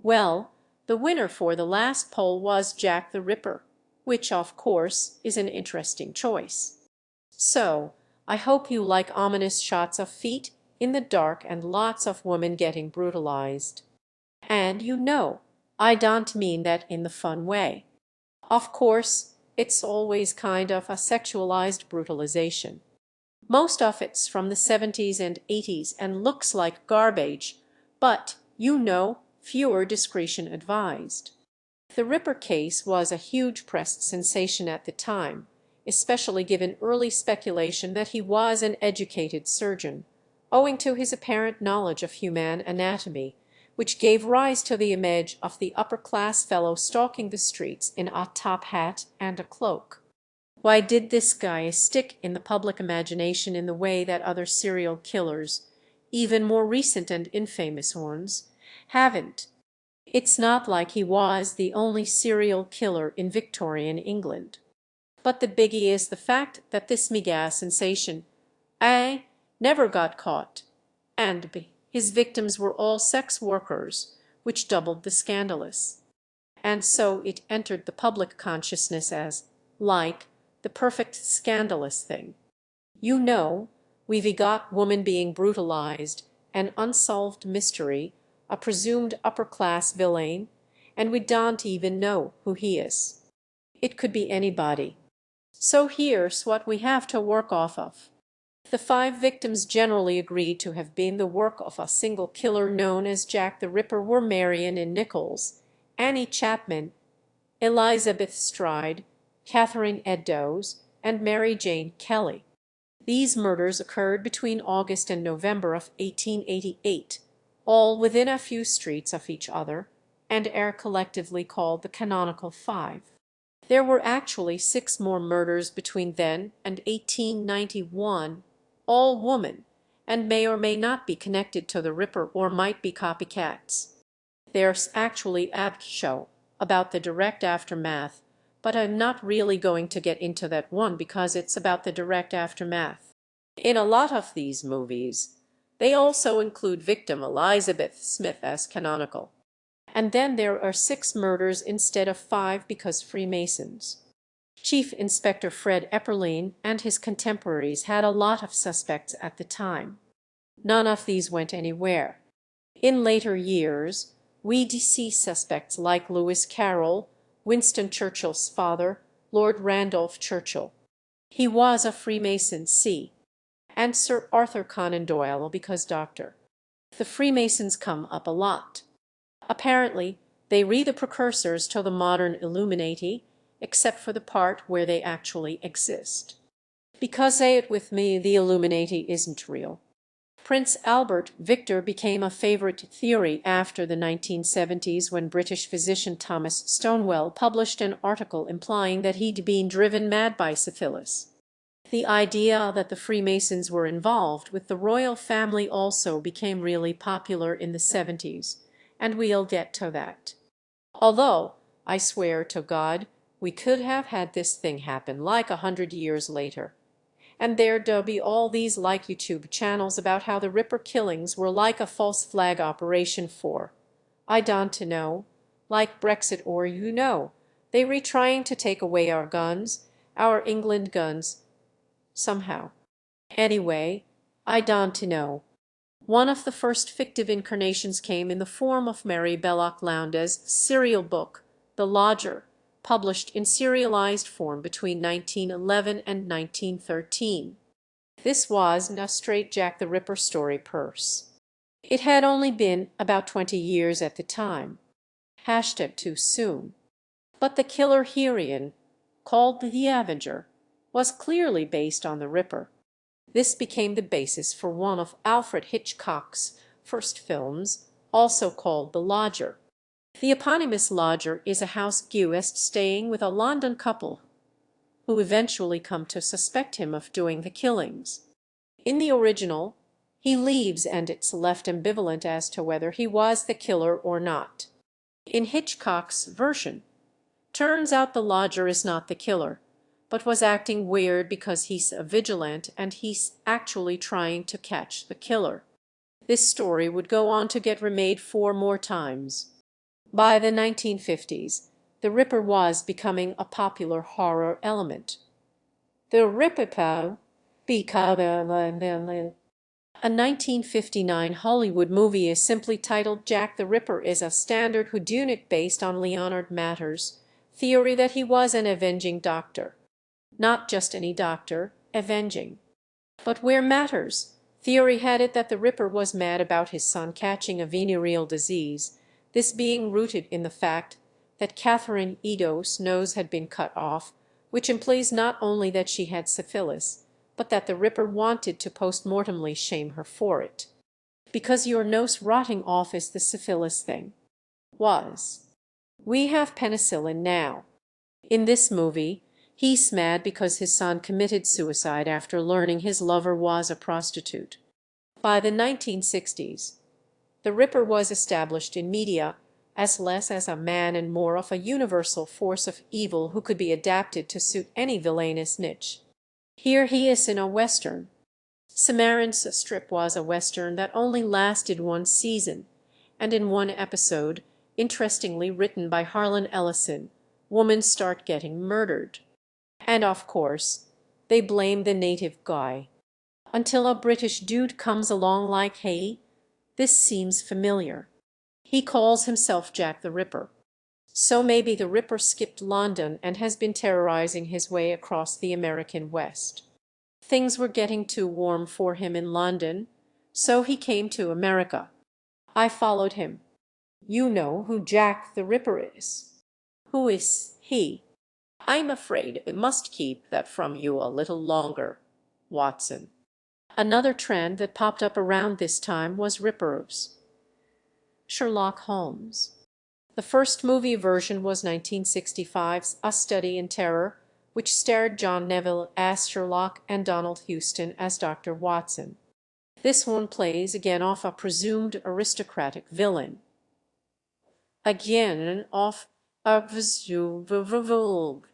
Well, the winner for the last poll was Jack the Ripper, which, of course, is an interesting choice. So, I hope you like ominous shots of feet in the dark and lots of women getting brutalized. And I don't mean that in the fun way. Of course, it's always kind of a sexualized brutalization. Most of it's from the 70s and 80s and looks like garbage, but fewer discretion advised. The Ripper case was a huge press sensation at the time, especially given early speculation that he was an educated surgeon, owing to his apparent knowledge of human anatomy, which gave rise to the image of the upper-class fellow stalking the streets in a top hat and a cloak. Why did this guy stick in the public imagination in the way that other serial killers, even more recent and infamous ones, haven't? It's not like he was the only serial killer in Victorian England. But the biggie is the fact that this mega sensation A never got caught, and B his victims were all sex workers, which doubled the scandalous. And so it entered the public consciousness as, like, the perfect scandalous thing. We've got woman being brutalized, an unsolved mystery, a presumed upper-class villain, and we don't even know who he is. It could be anybody. So here's what we have to work off of. The 5 victims generally agreed to have been the work of a single killer known as Jack the Ripper were Marion and Nichols, Annie Chapman, Elizabeth Stride, Catherine Eddowes, and Mary Jane Kelly. These murders occurred between August and November of 1888, all within a few streets of each other, and are collectively called the Canonical Five. There were actually 6 more murders between then and 1891, all women, and may or may not be connected to the Ripper or might be copycats. There's actually a show about the direct aftermath, but I'm not really going to get into that one because it's about the direct aftermath. In a lot of these movies, they also include victim Elizabeth Smith as canonical. And then there are 6 murders instead of 5 because Freemasons. Chief Inspector Fred Epperlein and his contemporaries had a lot of suspects at the time. None of these went anywhere. In later years, we see suspects like Lewis Carroll, Winston Churchill's father, Lord Randolph Churchill. He was a Freemason, and Sir Arthur Conan Doyle because Dr. The Freemasons come up a lot. Apparently, they read the precursors to the modern Illuminati, except for the part where they actually exist. Because say it with me, the Illuminati isn't real. Prince Albert Victor became a favorite theory after the 1970s when British physician Thomas Stonewell published an article implying that he'd been driven mad by syphilis. The idea that the Freemasons were involved with the royal family also became really popular in the 70s, and we'll get to that. Although, I swear to God, we could have had this thing happen like 100 years later. And there'd be all these like YouTube channels about how the Ripper killings were like a false flag operation for, I don't know, like Brexit or they were trying to take away our guns, our England guns, somehow. Anyway, I don't know. One of the first fictive incarnations came in the form of Mary Belloc Lowndes' serial book, The Lodger, published in serialized form between 1911 and 1913. This was a straight Jack the Ripper story purse. It had only been about 20 years at the time. Hashtag too soon. But the killer herein, called the Avenger, was clearly based on the Ripper. This became the basis for one of Alfred Hitchcock's first films, also called The Lodger. The eponymous lodger is a house guest staying with a London couple who eventually come to suspect him of doing the killings. In the original, he leaves and it's left ambivalent as to whether he was the killer or not. In Hitchcock's version, turns out the lodger is not the killer, but was acting weird because he's a vigilante and he's actually trying to catch the killer. This story would go on to get remade 4 more times. By the 1950s, the Ripper was becoming a popular horror element. The Ripper, a 1959 Hollywood movie is simply titled Jack the Ripper, is a standard whodunit based on Leonard Matter's theory that he was an avenging doctor. Not just any doctor, avenging. But where Matter's theory had it that the Ripper was mad about his son catching a venereal disease, this being rooted in the fact that Catherine Edo's nose had been cut off, which implies not only that she had syphilis, but that the Ripper wanted to post-mortemly shame her for it. Because your nose rotting off is the syphilis thing. Was. We have penicillin now. In this movie, he's mad because his son committed suicide after learning his lover was a prostitute. By the 1960s, the Ripper was established in media as less as a man and more of a universal force of evil who could be adapted to suit any villainous niche. Here he is in a Western. Cimarron's Strip was a Western that only lasted one season, and in one episode, interestingly written by Harlan Ellison, women start getting murdered. And of course, they blame the native guy. Until a British dude comes along like, hey, this seems familiar. He calls himself Jack the Ripper. So maybe the Ripper skipped London and has been terrorizing his way across the American West. Things were getting too warm for him in London, so he came to America. I followed him. You know who Jack the Ripper is. Who is he? I'm afraid I must keep that from you a little longer, Watson. Another trend that popped up around this time was rippers. Sherlock Holmes. The first movie version was 1965's A Study in Terror, which starred John Neville as Sherlock and Donald Houston as Dr. Watson. This one plays again off a presumed aristocratic villain. Again off a presumed aristocratic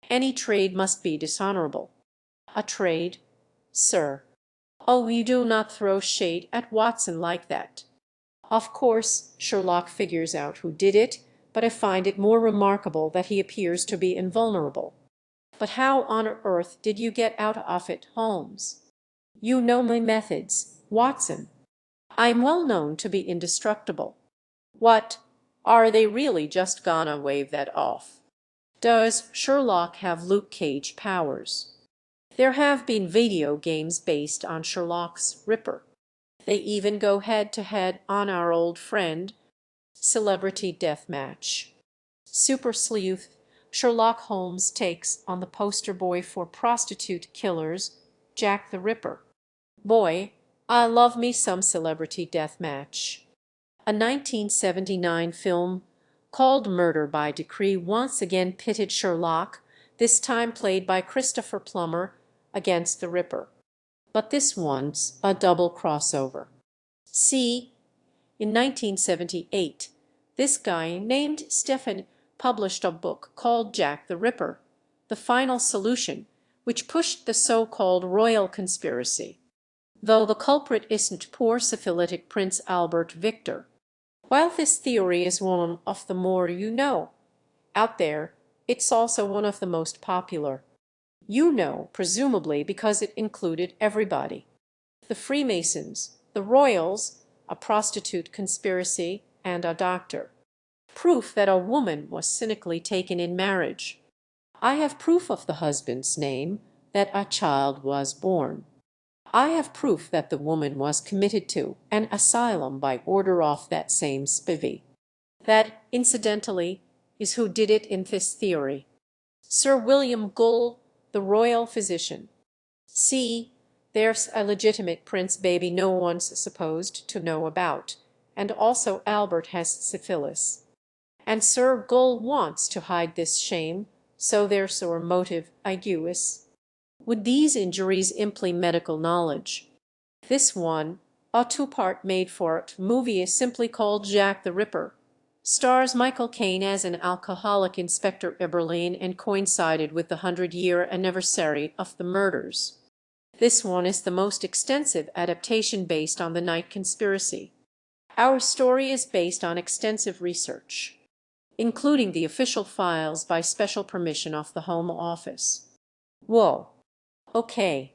Any trade must be dishonorable. A trade, sir. Oh, you do not throw shade at Watson like that. Of course, Sherlock figures out who did it, but I find it more remarkable that he appears to be invulnerable. But how on earth did you get out of it, Holmes? You know my methods, Watson. I'm well known to be indestructible. What, are they really just gonna wave that off? Does Sherlock have Luke Cage powers? There have been video games based on Sherlock's Ripper. They even go head-to-head on our old friend, Celebrity Deathmatch. Super sleuth Sherlock Holmes takes on the poster boy for prostitute killers, Jack the Ripper. Boy, I love me some Celebrity Deathmatch. A 1979 film called Murder by Decree once again pitted Sherlock, this time played by Christopher Plummer, against the Ripper. But this one's a double crossover. See, in 1978, this guy named Stephen published a book called Jack the Ripper, The Final Solution, which pushed the so-called royal conspiracy, though the culprit isn't poor syphilitic Prince Albert Victor. While this theory is one of the more out there, it's also one of the most popular. Presumably because it included everybody. The Freemasons, the royals, a prostitute conspiracy, and a doctor. Proof that a woman was cynically taken in marriage. I have proof of the husband's name, that a child was born. I have proof that the woman was committed to an asylum by order of that same spivvy. That, incidentally, is who did it in this theory. Sir William Gull, the royal physician. See, there's a legitimate prince baby no one's supposed to know about, and also Albert has syphilis. And Sir Gull wants to hide this shame, so there's a motive aguus. Would these injuries imply medical knowledge? This one, a two-part made-for-it movie, is simply called Jack the Ripper. Stars Michael Caine as an alcoholic Inspector Eberlein and coincided with the 100-year anniversary of the murders. This one is the most extensive adaptation based on the Night Conspiracy. Our story is based on extensive research, including the official files by special permission of the Home Office. Whoa. Okay.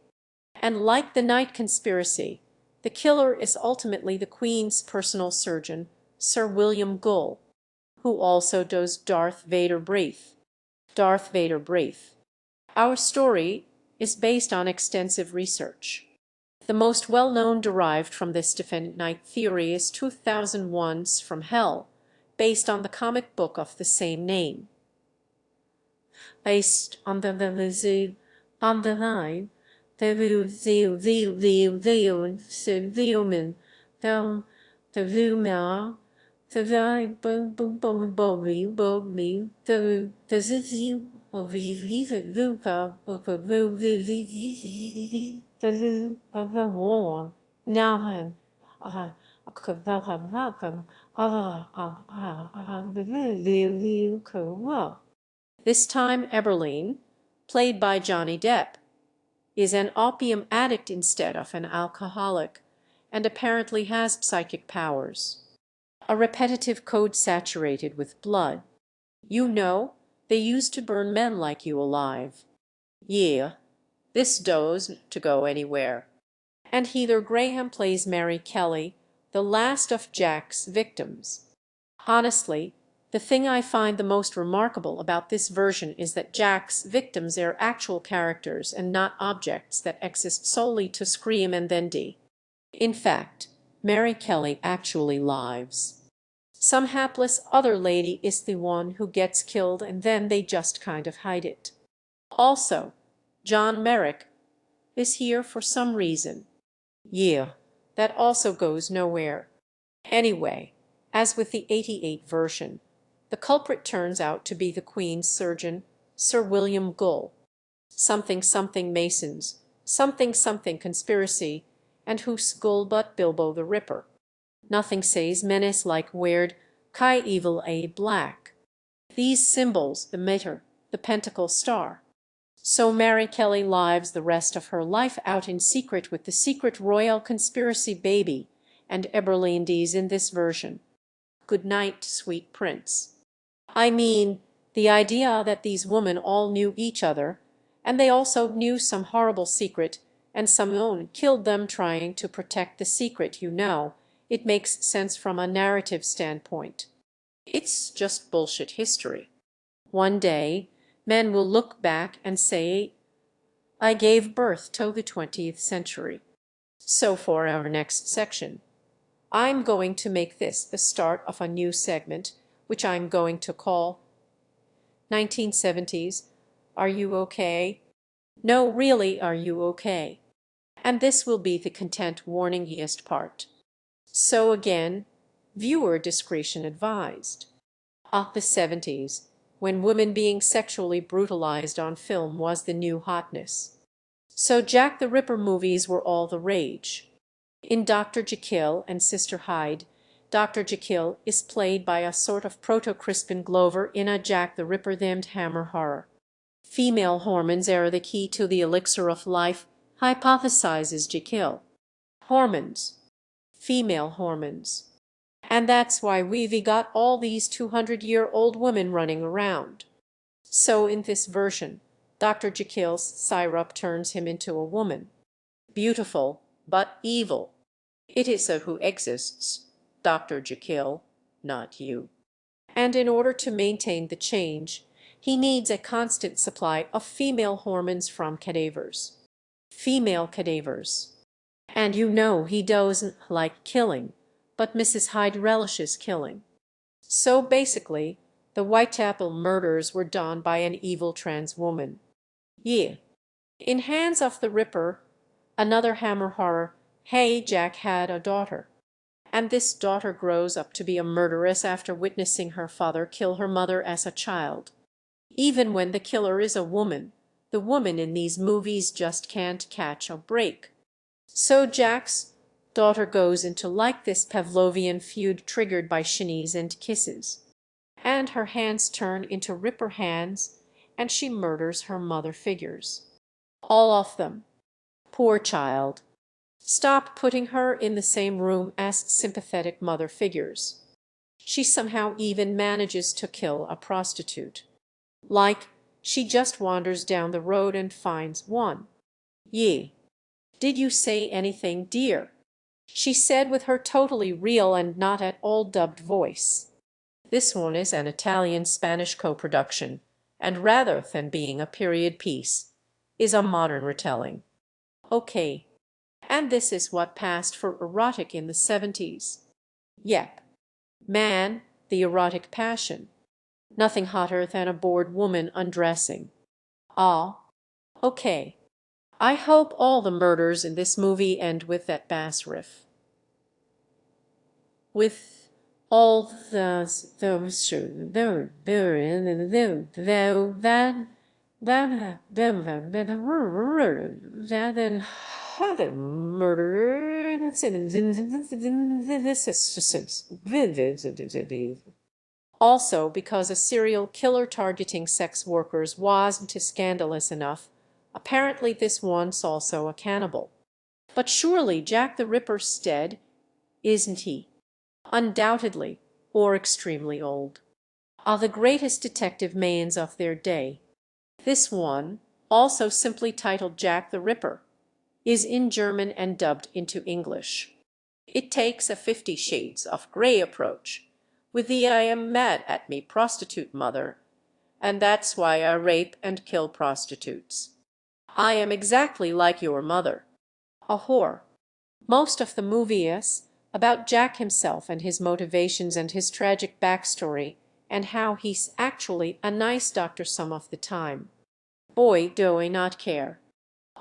And like the Night Conspiracy, the killer is ultimately the Queen's personal surgeon, Sir William Gull, who also does Darth Vader breathe. Darth Vader breathe. Our story is based on extensive research. The most well-known derived from this defendant night theory is 2001's From Hell, based on the comic book of the same name. Based on the line, this time Eberlein, played by Johnny Depp, is an opium addict instead of an alcoholic, and apparently has psychic powers. A repetitive code saturated with blood. They used to burn men like you alive. Yeah, this doesn't to go anywhere. And Heather Graham plays Mary Kelly, the last of Jack's victims. Honestly, the thing I find the most remarkable about this version is that Jack's victims are actual characters and not objects that exist solely to scream and then die. In fact, Mary Kelly actually lives. Some hapless other lady is the one who gets killed and then they just kind of hide it. Also, John Merrick is here for some reason. Yeah, that also goes nowhere. Anyway, as with the '88 version, the culprit turns out to be the Queen's surgeon, Sir William Gull. Something something Masons, something something conspiracy, and who's Gull but Bilbo the Ripper? Nothing says menace like weird Chi Evil A Black. These symbols, the mitre, the pentacle star. So Mary Kelly lives the rest of her life out in secret with the secret royal conspiracy baby, and Eberlein dies in this version. Good night, sweet prince. I mean, the idea that these women all knew each other, and they also knew some horrible secret, and someone killed them trying to protect the secret, it makes sense from a narrative standpoint. It's just bullshit history. One day, men will look back and say, I gave birth to the 20th century. So for our next section, I'm going to make this the start of a new segment, which I'm going to call 1970s, Are You Okay? No, really, are you okay? And this will be the content warningiest part. So again, Viewer discretion advised. The 70s, when women being sexually brutalized on film was the new hotness. So Jack the Ripper movies were all the rage. In Dr. Jekyll and Sister Hyde, Dr. Jekyll is played by a sort of proto-Crispin Glover in a Jack the Ripper-themed Hammer horror. Female hormones are the key to the elixir of life, hypothesizes Jekyll. Hormones. Female hormones. And that's why we've got all these 200-year-old women running around. So in this version, Dr. Jekyll's syrup turns him into a woman. Beautiful, but evil. It is so who exists, Dr. Jekyll, not you. And in order to maintain the change, he needs a constant supply of female hormones from cadavers. Female cadavers. And you know he doesn't like killing, but Mrs. Hyde relishes killing. So basically, the Whitechapel murders were done by an evil trans woman. Yeah. In Hands of the Ripper, another Hammer horror, hey, Jack had a daughter. And this daughter grows up to be a murderess after witnessing her father kill her mother as a child. Even when the killer is a woman, the woman in these movies just can't catch a break. So Jack's daughter goes into like this Pavlovian feud triggered by shinnies and kisses. And her hands turn into Ripper hands, and she murders her mother figures. All of them. Poor child. Stop putting her in the same room as sympathetic mother figures. She somehow even manages to kill a prostitute. Like, she just wanders down the road and finds one. Ye. Did you say anything, dear? She said with her totally real and not at all dubbed voice. This one is an Italian-Spanish co-production, and rather than being a period piece, is a modern retelling. Okay. And this is what passed for erotic in the 70s. Yep. Man, the erotic passion. Nothing hotter than a bored woman undressing. Ah. Okay. I hope all the murders in this movie end with that bass riff. With all those also, because a serial killer targeting sex workers wasn't scandalous enough, apparently this one's also a cannibal. But surely Jack the Ripper's dead, isn't he? Undoubtedly, or extremely old. Are the greatest detective mains of their day. This one, also simply titled Jack the Ripper, is in German and dubbed into English. It takes a 50 Shades of Grey approach, with the I am mad at me prostitute mother, and that's why I rape and kill prostitutes. I am exactly like your mother. A whore. Most of the movie is about Jack himself and his motivations and his tragic backstory, and how he's actually a nice doctor some of the time. Boy, do I not care.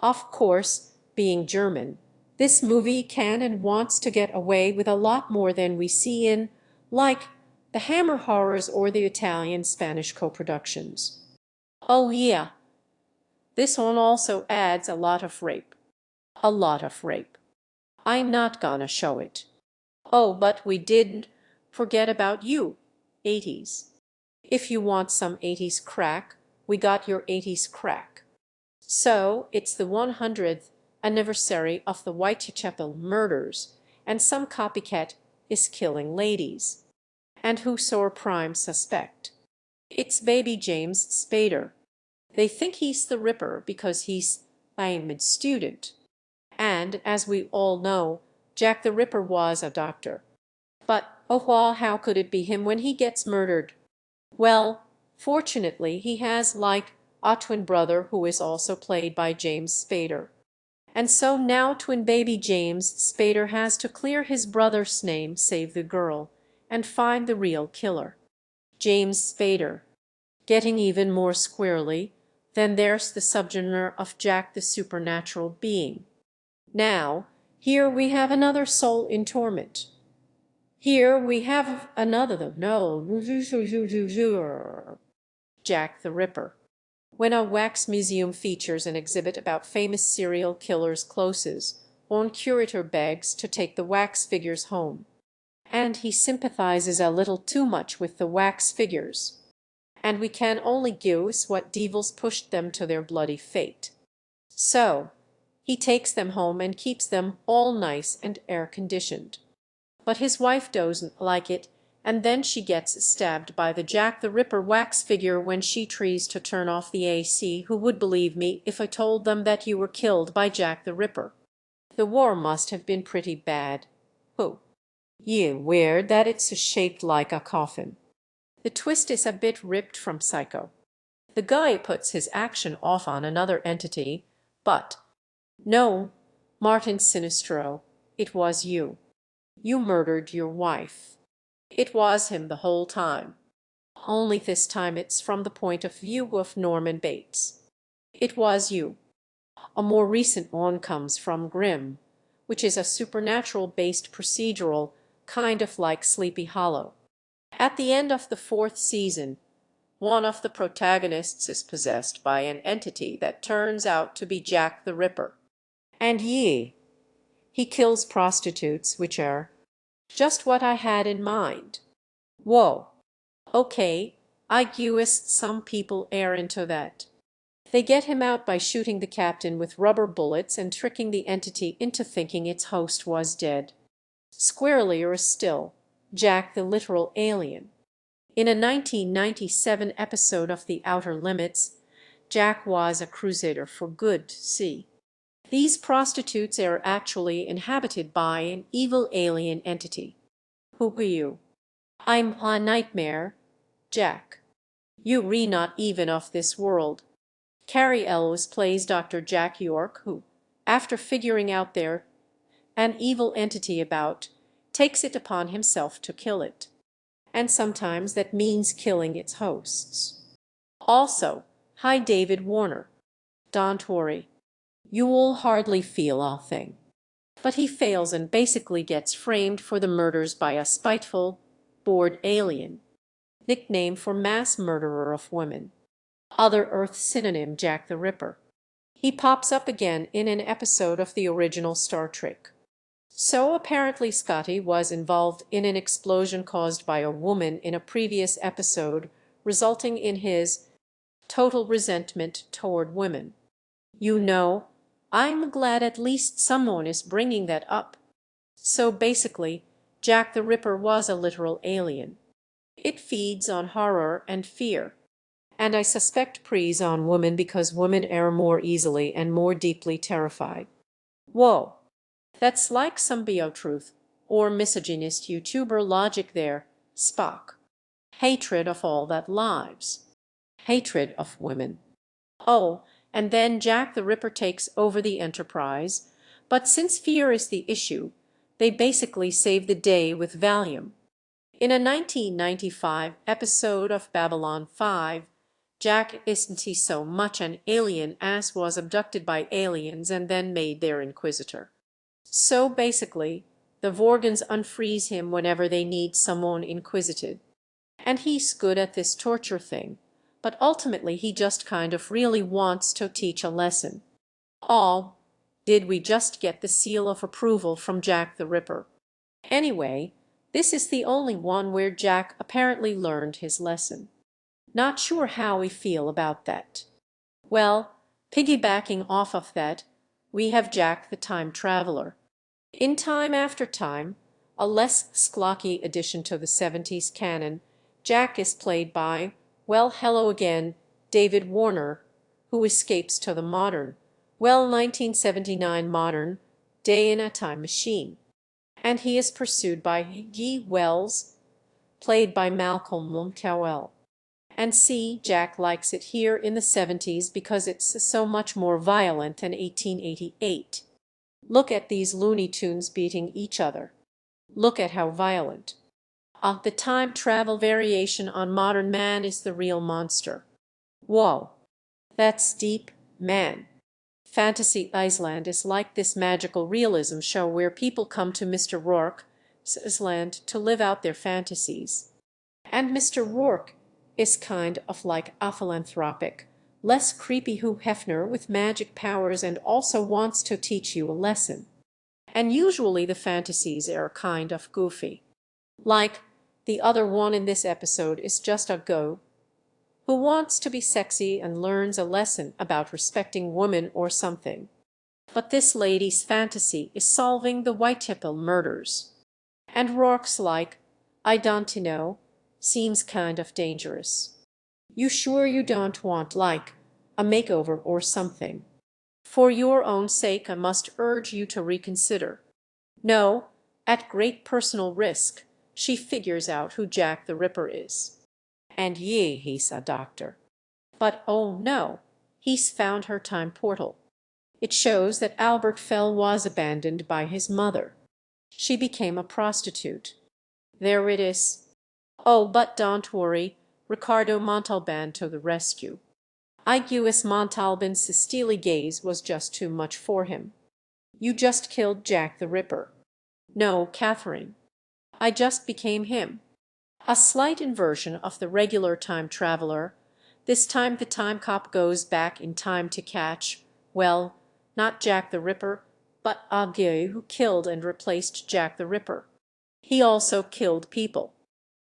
Of course, being German, this movie can and wants to get away with a lot more than we see in, like, the Hammer horrors or the Italian-Spanish co-productions. Oh yeah, this one also adds a lot of rape. A lot of rape. I'm not gonna show it. Oh, but we didn't forget about you, 80s. If you want some 80s crack, we got your 80s crack. So it's the 100th anniversary of the Whitechapel murders, and some copycat is killing ladies. And who's our prime suspect? It's baby James Spader. They think he's the Ripper because he's a med student. And, as we all know, Jack the Ripper was a doctor. But, oh well, how could it be him when he gets murdered? Well, fortunately he has, like, a twin brother who is also played by James Spader. And so now twin baby James Spader has to clear his brother's name, save the girl, and find the real killer. James Spader. Getting even more squarely, then there's the subgenre of Jack the supernatural being. Now, here we have another soul in torment. Here we have another, no, Jack the Ripper. When a wax museum features an exhibit about famous serial killers' closes, one curator begs to take the wax figures home, and he sympathizes a little too much with the wax figures, and we can only guess what devils pushed them to their bloody fate. So he takes them home and keeps them all nice and air-conditioned. But his wife doesn't like it, and then she gets stabbed by the Jack the Ripper wax figure when she tries to turn off the AC. Who would believe me if I told them that you were killed by Jack the Ripper? The war must have been pretty bad. Who? You weird that it's shaped like a coffin. The twist is a bit ripped from Psycho. The guy puts his action off on another entity, but no, Martin Sinistro, it was you. You murdered your wife. It was him the whole time. Only this time it's from the point of view of Norman Bates. It was you. A more recent one comes from Grimm, which is a supernatural-based procedural, kind of like Sleepy Hollow. At the end of the 4th season, one of the protagonists is possessed by an entity that turns out to be Jack the Ripper. And he kills prostitutes, which are just what I had in mind. Whoa. Okay, I guess some people are into that. They get him out by shooting the captain with rubber bullets and tricking the entity into thinking its host was dead. Squirrelier still, Jack the literal alien. In a 1997 episode of The Outer Limits, Jack was a crusader for good. See. These prostitutes are actually inhabited by an evil alien entity. Who are you? I'm a nightmare, Jack. You re not even of this world. Carrie Ellis plays Dr. Jack York, who, after figuring out there an evil entity about, takes it upon himself to kill it. And sometimes that means killing its hosts. Also, hi David Warner. Don't worry. You will hardly feel a thing. But he fails and basically gets framed for the murders by a spiteful, bored alien, nickname for mass murderer of women. Other Earth synonym Jack the Ripper. He pops up again in an episode of the original Star Trek. So apparently Scotty was involved in an explosion caused by a woman in a previous episode, resulting in his total resentment toward women. You know, I'm glad at least someone is bringing that up. So basically, Jack the Ripper was a literal alien. It feeds on horror and fear. And I suspect preys on women because women are more easily and more deeply terrified. Whoa, that's like some bio-truth or misogynist YouTuber logic there, Spock. Hatred of all that lives. Hatred of women. Oh, and then Jack the Ripper takes over the Enterprise, but since fear is the issue, they basically save the day with Valium. In a 1995 episode of Babylon 5, Jack isn't he so much an alien as was abducted by aliens and then made their inquisitor. So basically, the Vorgans unfreeze him whenever they need someone inquisited. And he's good at this torture thing. But ultimately he just kind of really wants to teach a lesson. Oh, did we just get the seal of approval from Jack the Ripper? Anyway, this is the only one where Jack apparently learned his lesson. Not sure how we feel about that. Well, piggybacking off of that, we have Jack the Time Traveler. In Time After Time, a less schlocky addition to the 70s canon, Jack is played by, well, hello again, David Warner, who escapes to the modern, well, 1979 modern, day in a time machine. And he is pursued by G. Wells, played by Malcolm McDowell. And see, Jack likes it here in the 70s because it's so much more violent than 1888. Look at these Looney Tunes beating each other. Look at how violent. The time travel variation on modern man is the real monster. Whoa, that's deep, man. Fantasy Island is like this magical realism show where people come to Mr. Rourke, land to live out their fantasies. And Mr. Rourke is kind of like a philanthropic, less creepy Hugh Hefner with magic powers and also wants to teach you a lesson. And usually the fantasies are kind of goofy. Like the other one in this episode is just a go who wants to be sexy and learns a lesson about respecting women or something. But this lady's fantasy is solving the Whitechapel murders. And Rourke's like, I don't know, seems kind of dangerous. You sure you don't want, like, a makeover or something? For your own sake I must urge you to reconsider. No, at great personal risk, she figures out who Jack the Ripper is. And he's a doctor. But oh no, he's found her time portal. It shows that Albert Fell was abandoned by his mother. She became a prostitute. There it is. Oh, but don't worry, Ricardo Montalban to the rescue. Iguus Montalban's steely gaze was just too much for him. You just killed Jack the Ripper. No, Catherine. I just became him. A slight inversion of the regular time traveler. This time the time cop goes back in time to catch, well, not Jack the Ripper, but Ague, who killed and replaced Jack the Ripper. He also killed people.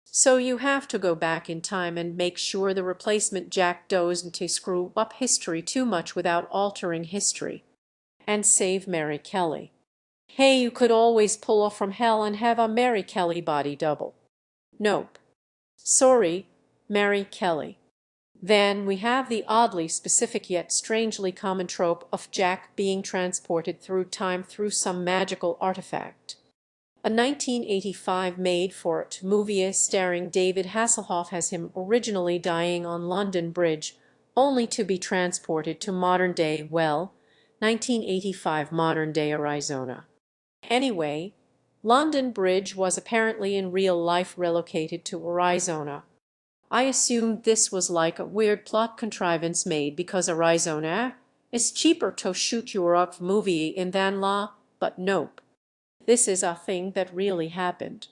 So you have to go back in time and make sure the replacement Jack doesn't screw up history too much without altering history. And save Mary Kelly. Hey, you could always pull off from hell and have a Mary Kelly body double. Nope. Sorry, Mary Kelly. Then we have the oddly specific yet strangely common trope of Jack being transported through time through some magical artifact. A 1985 made-for-it movie starring David Hasselhoff has him originally dying on London Bridge, only to be transported to modern-day, well, 1985 modern-day Arizona. Anyway, London Bridge was apparently in real life relocated to Arizona. I assumed this was like a weird plot contrivance made because Arizona is cheaper to shoot your movie in than La, but nope. This is a thing that really happened.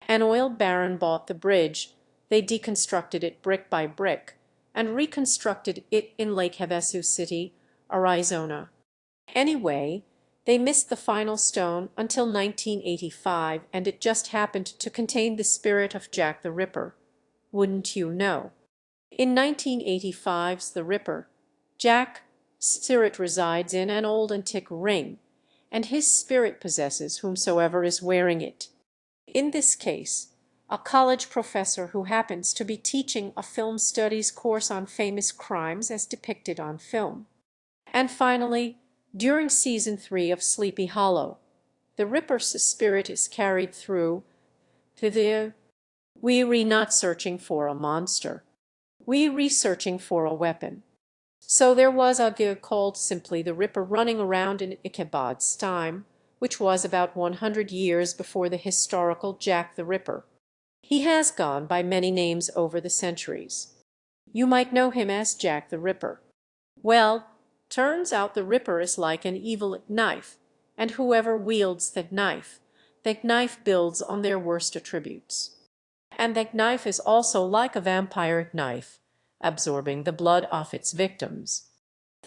An oil baron bought the bridge, they deconstructed it brick by brick, and reconstructed it in Lake Havasu City, Arizona. Anyway, they missed the final stone until 1985, and it just happened to contain the spirit of Jack the Ripper. Wouldn't you know? In 1985's The Ripper, Jack's spirit resides in an old antique ring, and his spirit possesses whomsoever is wearing it. In this case, a college professor who happens to be teaching a film studies course on famous crimes as depicted on film. And finally, during season 3 of Sleepy Hollow, the Ripper's spirit is carried through to the we're not searching for a monster. We're researching for a weapon. So there was a guy called simply the Ripper running around in Ichabod's time, which was about 100 years before the historical Jack the Ripper. He has gone by many names over the centuries. You might know him as Jack the Ripper. Well, turns out the Ripper is like an evil knife, and whoever wields that knife builds on their worst attributes. And that knife is also like a vampire knife, absorbing the blood of its victims.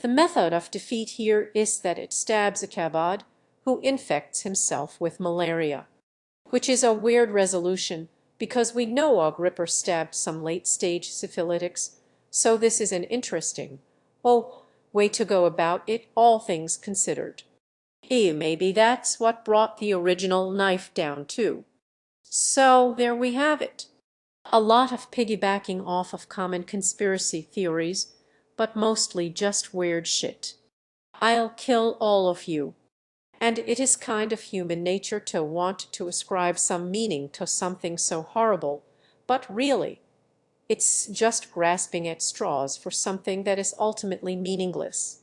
The method of defeat here is that it stabs Ichabod, who infects himself with malaria. Which is a weird resolution, because we know Og Ripper stabbed some late-stage syphilitics, so this is an interesting, way to go about it, all things considered. Maybe that's what brought the original knife down too. So there we have it. A lot of piggybacking off of common conspiracy theories, but mostly just weird shit. I'll kill all of you. And it is kind of human nature to want to ascribe some meaning to something so horrible, but really, it's just grasping at straws for something that is ultimately meaningless.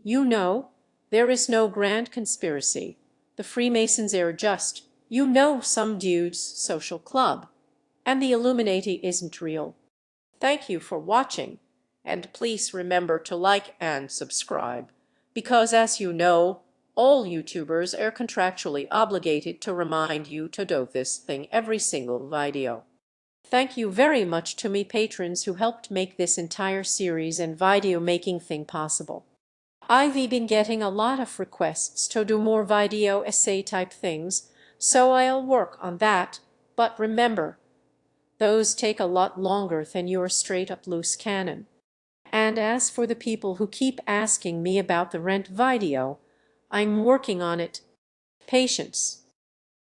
You know, there is no grand conspiracy. The Freemasons are just, some dude's social club. And the Illuminati isn't real. Thank you for watching, and please remember to like and subscribe, because as you know, All YouTubers are contractually obligated to remind you to do this thing every single video. Thank you very much to me patrons who helped make this entire series and video making thing possible. I've been getting a lot of requests to do more video essay type things, so I'll work on that, but remember, those take a lot longer than your straight up loose Canon. And as for the people who keep asking me about the rent video, I'm working on it. Patience.